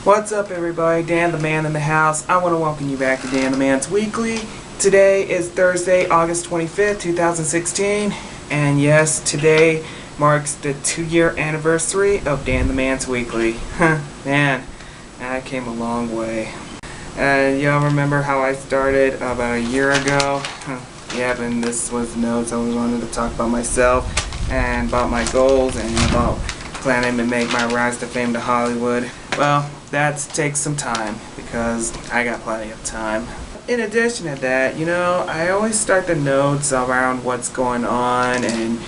What's up, everybody? Dan the Man in the house. I want to welcome you back to Dan the Man's Weekly. Today is Thursday, August 25th, 2016. And yes, today marks the 2-year anniversary of Dan the Man's Weekly. Man, I came a long way. Y'all remember how I started about a year ago? Yep, and this was the notes. I wanted to talk about myself and about my goals and about planning to make my rise to fame to Hollywood. Well, that takes some time because I got plenty of time. In addition to that, I always start the notes around what's going on and,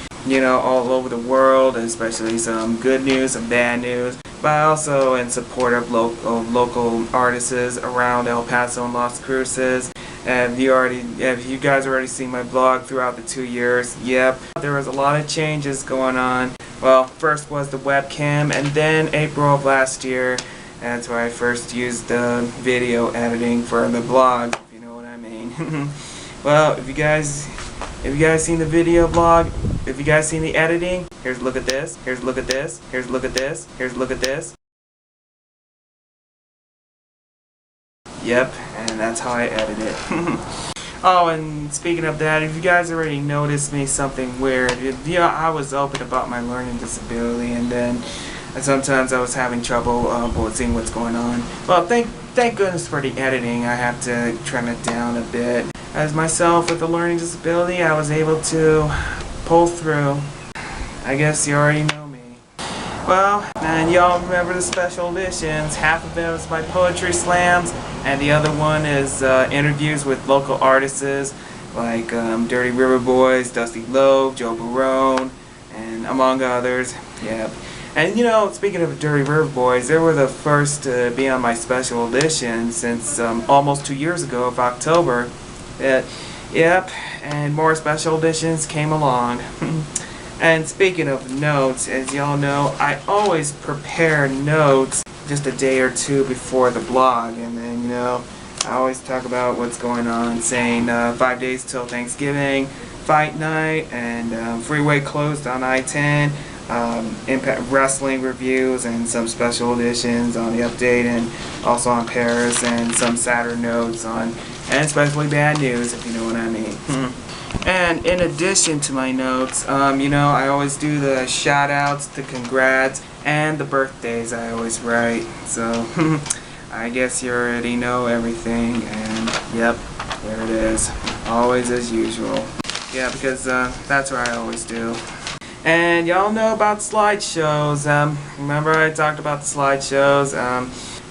all over the world, especially some good news, some bad news, but also in support of local artists around El Paso and Las Cruces. Have you guys already seen my blog throughout the 2 years? Yep, there was a lot of changes going on. Well, first was the webcam, and then April of last year, that's where I first used the video editing for the blog, if you know what I mean. Well, if you guys seen the video blog, if you guys seen the editing, here's a look at this, here's a look at this, here's a look at this, here's a look at this. Yep, and that's how I edit it. Oh, and speaking of that, if you guys already noticed me something weird, I was open about my learning disability, and then sometimes I was having trouble seeing what's going on. Well, thank goodness for the editing. I have to trim it down a bit. As myself with a learning disability, I was able to pull through. I guess you already know me. Well, and y'all remember the special editions. Half of it was my poetry slams, and the other one is interviews with local artists like Dirty River Boys, Dusty Loeb, Joe Barone, and among others. Yeah. And speaking of Dirty River Boys, they were the first to be on my special edition since almost 2 years ago of October. Yep, and more special editions came along. And speaking of notes, as y'all know, I always prepare notes just a day or two before the blog, and then I always talk about what's going on, saying 5 days till Thanksgiving, fight night, and freeway closed on I-10, Impact Wrestling reviews, and some special editions on the update, and also on Paris, and some Saturn notes on, and especially bad news, if you know what I mean. And in addition to my notes, I always do the shout outs, the congrats, and the birthdays I always write. So I guess you already know everything, and yep, there it is. Always as usual. Yeah, because that's what I always do. And y'all know about slideshows. Remember I talked about the slideshows.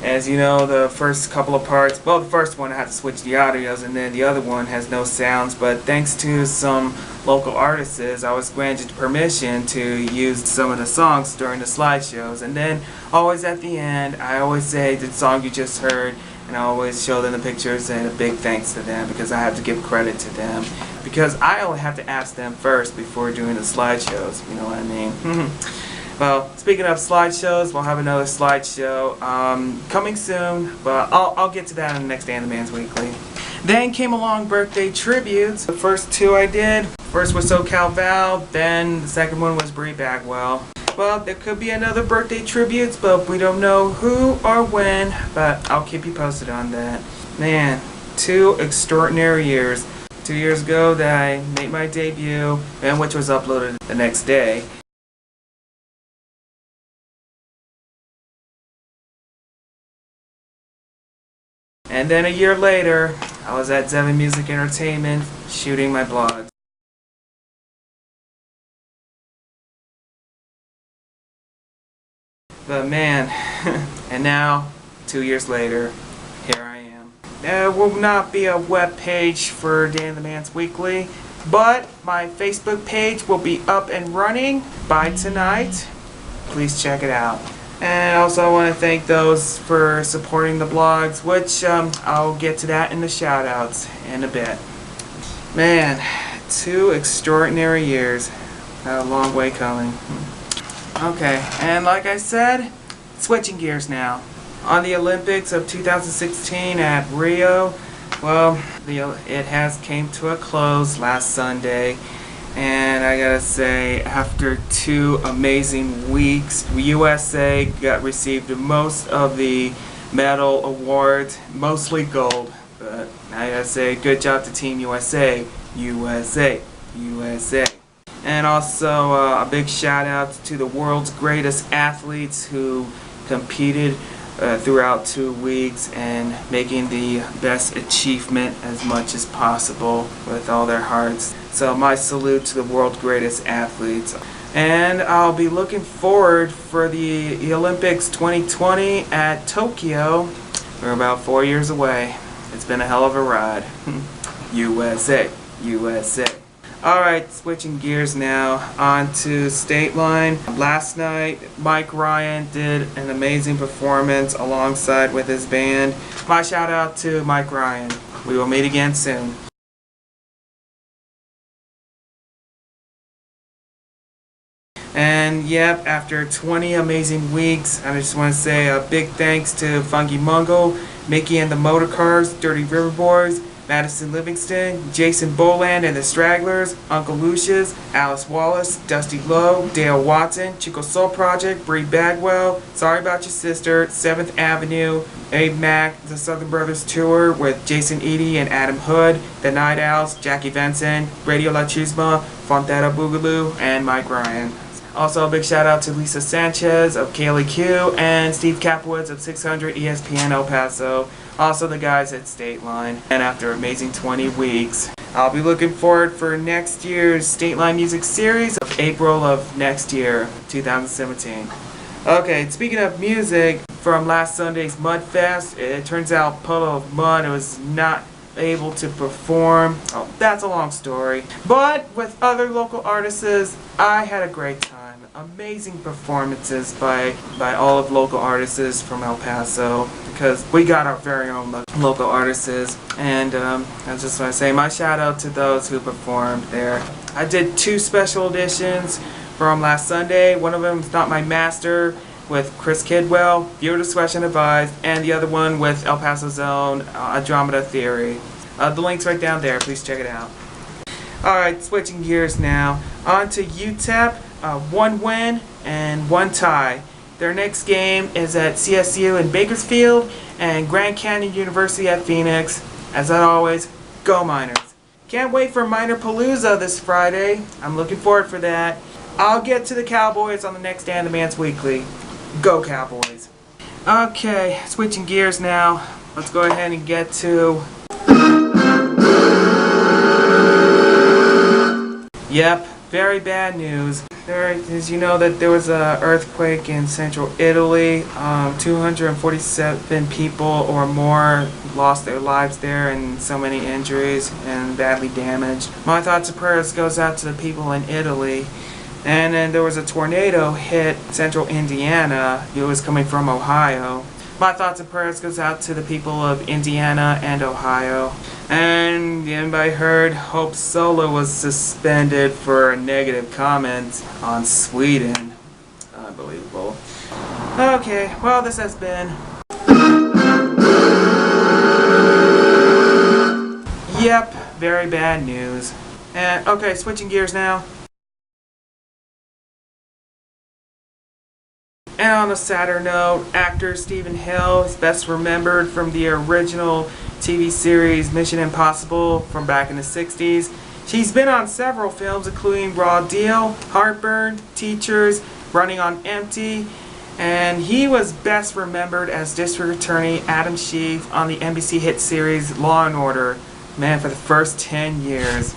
As you know, the first couple of parts, well, the first one I had to switch the audios, and then the other one has no sounds, but thanks to some local artists, I was granted permission to use some of the songs during the slideshows. And then always at the end, I always say the song you just heard, and I always show them the pictures and a big thanks to them, because I have to give credit to them, because I only have to ask them first before doing the slideshows, you know what I mean? Well, speaking of slideshows, we'll have another slideshow coming soon, but I'll get to that in the next Dan the Man's Weekly. Then came along birthday tributes. The first two I did. First was SoCal Val, then the second one was Bree Bagwell. Well, there could be another birthday tributes, but we don't know who or when, but I'll keep you posted on that. Man, 2 extraordinary years. 2 years ago that I made my debut, and which was uploaded the next day. And then a year later, I was at Zevin Music Entertainment shooting my blog. But man, and now, 2 years later, here I am. There will not be a web page for Dan the Man's Weekly, but my Facebook page will be up and running by tonight. Please check it out. And also I want to thank those for supporting the blogs, which I'll get to that in the shout-outs in a bit. Man, 2 extraordinary years. A long way coming. Okay, and like I said, switching gears now. On the Olympics of 2016 at Rio, well, it has came to a close last Sunday. And I gotta say, after 2 amazing weeks, USA received most of the medal awards, mostly gold. But I gotta say, good job to Team USA, USA, USA. And also a big shout out to the world's greatest athletes who competed throughout 2 weeks and making the best achievement as much as possible with all their hearts. So my salute to the world's greatest athletes. And I'll be looking forward for the Olympics 2020 at Tokyo. We're about 4 years away. It's been a hell of a ride. USA, USA. Alright, switching gears now on to State Line. Last night, Mike Ryan did an amazing performance alongside with his band. My shout out to Mike Ryan. We will meet again soon. And yep, after 20 amazing weeks, I just want to say a big thanks to Funky Mungo, Mickey and the Motorcars, Dirty River Boys, Madison Livingston, Jason Boland and the Stragglers, Uncle Lucius, Alice Wallace, Dusty Lowe, Dale Watson, Chico Soul Project, Bree Bagwell, Sorry About Your Sister, 7th Avenue, Abe Mack, the Southern Brothers Tour with Jason Eady and Adam Hood, The Night Owls, Jackie Venson, Radio La Chusma, Fontana Boogaloo, and Mike Ryan. Also a big shout out to Lisa Sanchez of KLEQ and Steve Kapowitz of 600 ESPN El Paso. Also the guys at State Line. And after amazing 20 weeks, I'll be looking forward for next year's State Line Music Series of April of next year, 2017. Okay, speaking of music, from last Sunday's Mudfest, it turns out Puddle of Mud was not able to perform. Oh, that's a long story. But with other local artists, I had a great time. Amazing performances by all of local artists from El Paso, because we got our very own local artists. And I just want to say my shout out to those who performed there. I did 2 special editions from last Sunday. One of them is Not My Master with Chris Kidwell, Viewer Discretion Advised, and the other one with El Paso's own Andromeda Theory. The link's right down there, please check it out. Alright, switching gears now. On to UTEP, 1 win and 1 tie. Their next game is at CSU in Bakersfield and Grand Canyon University at Phoenix. As always, go Miners. Can't wait for Miner Palooza this Friday. I'm looking forward for that. I'll get to the Cowboys on the next Dan the Man's Weekly. Go Cowboys. Okay, switching gears now. Let's go ahead and get to... Yep, very bad news. As you know that there was an earthquake in central Italy. 247 people or more lost their lives there and so many injuries and badly damaged. My thoughts and prayers goes out to the people in Italy. And then there was a tornado hit central Indiana. It was coming from Ohio. My thoughts and prayers goes out to the people of Indiana and Ohio. And anybody heard Hope Solo was suspended for a negative comment on Sweden? Unbelievable. Okay, well this has been... Yep, very bad news. And okay, switching gears now. And on a sadder note, actor Stephen Hill is best remembered from the original TV series Mission Impossible from back in the 60s. She's been on several films including Raw Deal, Heartburn, Teachers, Running on Empty, and he was best remembered as District Attorney Adam Schiff on the NBC hit series Law & Order. Man, for the first 10 years.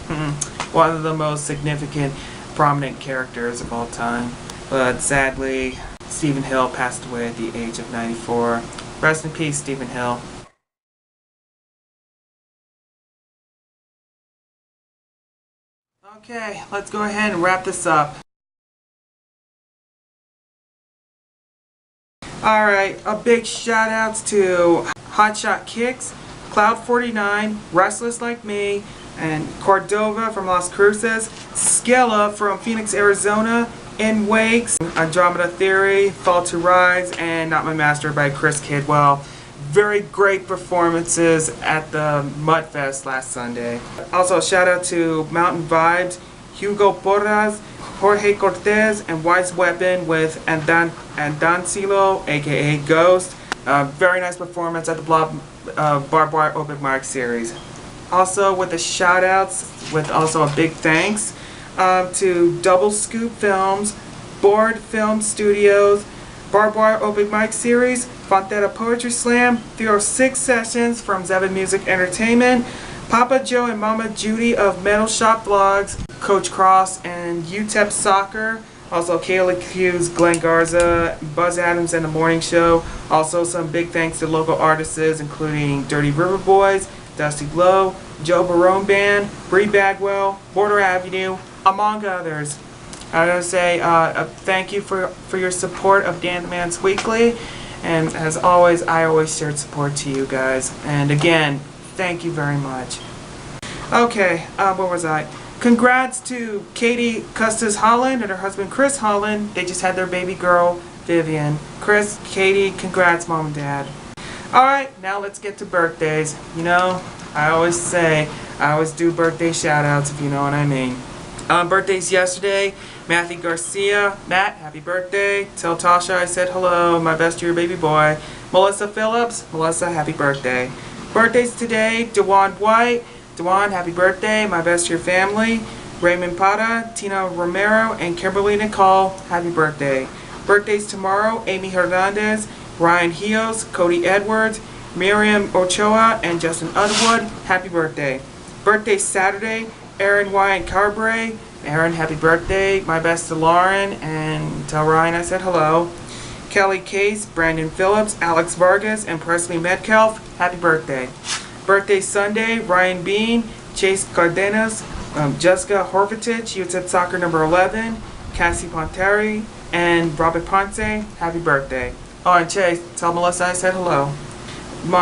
One of the most significant, prominent characters of all time. But sadly, Stephen Hill passed away at the age of 94. Rest in peace, Stephen Hill. Okay, let's go ahead and wrap this up. Alright, a big shout outs to Hotshot Kicks, Cloud 49, Restless Like Me, and Cordova from Las Cruces, Skella from Phoenix, Arizona, In Wakes, Andromeda Theory, Fall to Rise, and Not My Master by Chris Kidwell. Very great performances at the Mudfest last Sunday. Also, shout out to Mountain Vibes, Hugo Porras, Jorge Cortez, and Wise Weapon with Andancilo, aka Ghost. Very nice performance at the Barbed Wire Open Mic Series. Also with the shout outs, with also a big thanks to Double Scoop Films, Board Film Studios, Barbed Wire Open Mic Series, Fontetta Poetry Slam, 306 Sessions from Zevin Music Entertainment, Papa Joe and Mama Judy of Metal Shop Vlogs, Coach Cross and UTEP Soccer, also Kayla Hughes, Glenn Garza, Buzz Adams and The Morning Show. Also some big thanks to local artists including Dirty River Boys, Dusty Glow, Joe Barone Band, Bree Bagwell, Border Avenue, among others. I want to say thank you for your support of Dan the Man's Weekly, and as always, I always shared support to you guys. And again, thank you very much. Okay, where was I? Congrats to Katie Custis Holland and her husband Chris Holland. They just had their baby girl, Vivian. Chris, Katie, congrats, Mom and Dad. Alright, now let's get to birthdays. You know, I always do birthday shout outs, if you know what I mean. Birthdays yesterday, Matthew Garcia. Matt, happy birthday. Tell Tasha I said hello, my best to your baby boy. Melissa Phillips. Melissa, happy birthday. Birthdays today, Dewan White. Dewan, happy birthday, my best to your family. Raymond Pata, Tina Romero, and Kimberly Nicole, happy birthday. Birthdays tomorrow, Amy Hernandez, Ryan Hios, Cody Edwards, Miriam Ochoa, and Justin Underwood, happy birthday. Birthday Saturday, Aaron Wyatt Carberry. Aaron, happy birthday. My best to Lauren, and tell Ryan I said hello. Kelly Case, Brandon Phillips, Alex Vargas, and Presley Metcalf, happy birthday. Birthday Sunday, Ryan Bean, Chase Cardenas, Jessica Horvatich, UTEP Soccer number 11, Cassie Ponteri, and Robert Ponce, happy birthday. Oh, and Chase, tell Melissa I said hello.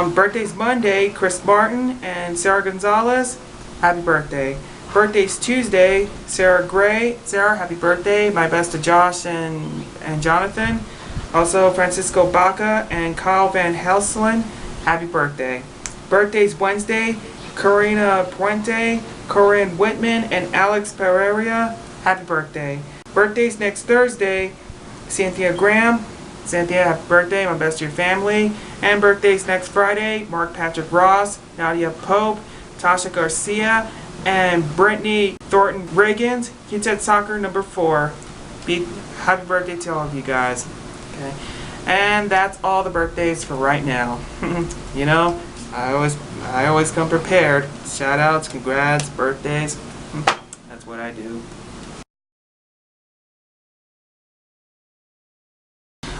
Birthday's Monday, Chris Martin and Sarah Gonzalez, happy birthday. Birthday's Tuesday, Sarah Gray. Sarah, happy birthday. My best to Josh and Jonathan. Also, Francisco Baca and Kyle Van Helselen, happy birthday. Birthday's Wednesday, Karina Puente, Corinne Whitman, and Alex Pereira, happy birthday. Birthday's next Thursday, Cynthia Graham. Cynthia, happy birthday, my best to your family. And birthdays next Friday, Mark Patrick Ross, Nadia Pope, Tasha Garcia, and Brittany Thornton Reagans, UTEP Soccer number 4. Happy birthday to all of you guys. Okay. And that's all the birthdays for right now. You know, I always come prepared. Shout outs, congrats, birthdays. That's what I do.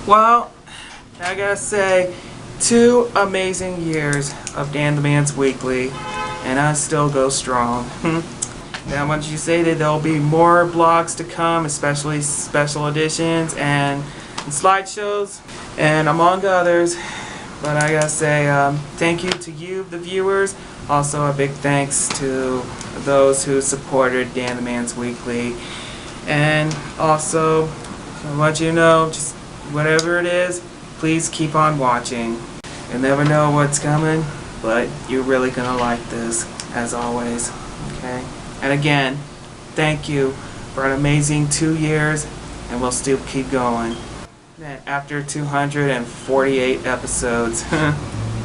Well, I gotta say, 2 amazing years of Dan the Man's Weekly, and I still go strong. Now, once you say that there'll be more blogs to come, especially special editions and slideshows, and among others. But I gotta say, thank you to you, the viewers. Also, a big thanks to those who supported Dan the Man's Weekly. And also, I want you to know, just whatever it is, please keep on watching. You'll never know what's coming, but you're really gonna like this, as always. Okay? And again, thank you for an amazing 2 years, and we'll still keep going. After 248 episodes,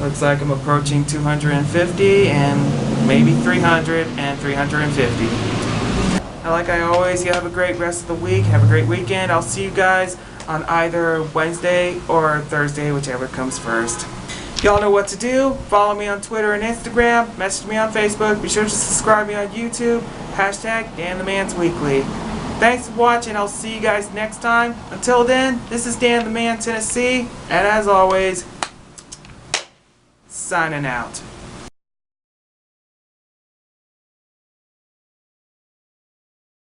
looks like I'm approaching 250 and maybe 300 and 350. Like I always, you have a great rest of the week. Have a great weekend. I'll see you guys on either Wednesday or Thursday, whichever comes first. Y'all know what to do. Follow me on Twitter and Instagram. Message me on Facebook. Be sure to subscribe me on YouTube. Hashtag Dan the Man's Weekly. Thanks for watching. I'll see you guys next time. Until then, this is Dan the Man, Tennessee. And as always, signing out.